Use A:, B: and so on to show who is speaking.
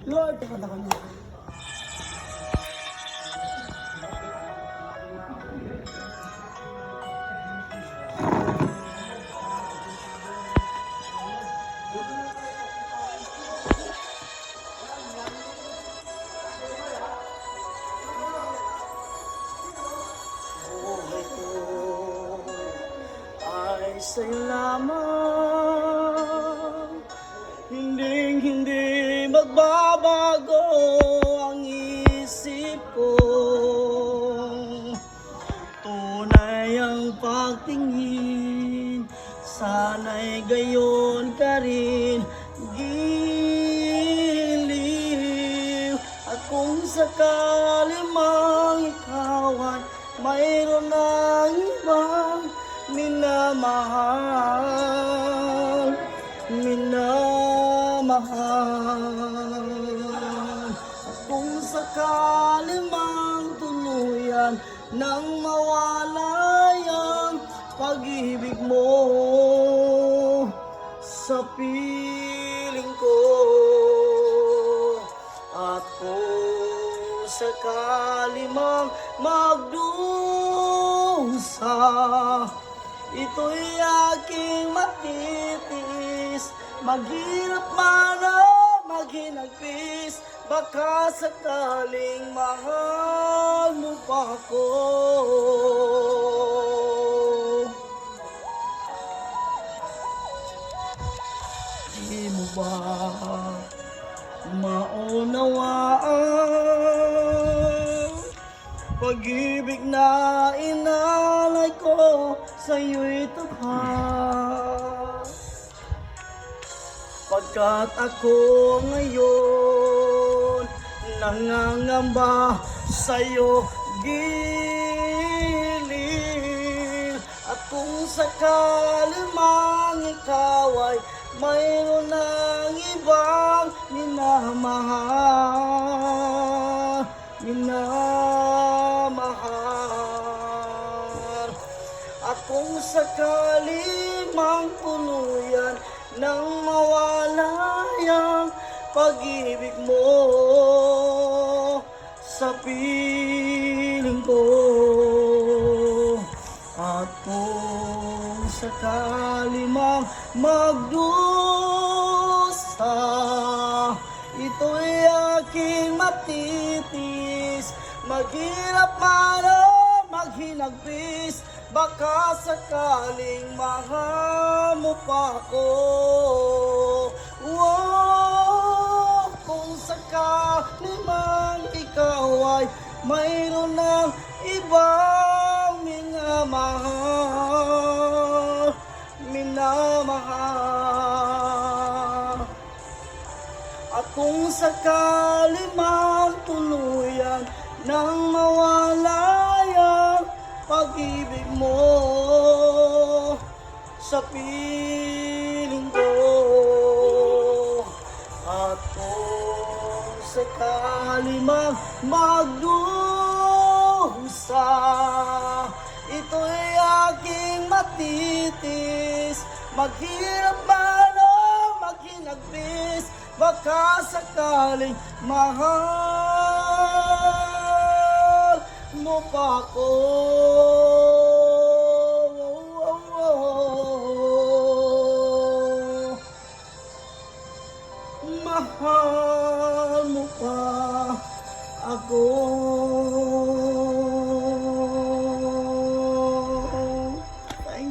A: Lord, takot ako niya. Buhay ko ay sa'yo lamang, hindi magbabago ang isip ko. Tunay ang pagtingin, sana'y gayon ka rin. Giliw at kung sakali mang ikaw ay mayroon ng ibang minamahal, at kung sakali mang tuluyan nang mawala ang pag-ibig mo sa piling ko, at kung sakali mang magdusa, ito'y aking matitiis. Maghirap man o maghinagpis, baka sakaling mahal mo pa ako. Di mo ba maunawaan pag-ibig na inalay ko sa'yo'y tugha? Pagkat ako ngayon nangangamba sa'yo giliw, at kung sakali mang ikaw ay mayroon ng ibang minamahal, at kung sakali mang tuluyan nang mawala ang pag-ibig mo sa piling ko, at kung sakali mang magdusa, ito'y aking matitis. Maghirap man o maghinagpis, baka sakaling mahal mo pa ako. Wow, kung sakali mang ikaw ay mayroon ng ibang minamahal, at kung sakali mang tuluyan nang mawala ang pag-ibig mo sa piling ko, at kung sakali mang magdusa, ito'y aking matitis. Maghirap man o maghinagpis, baka sakaling mahal mo pa ako. Mahal mo pa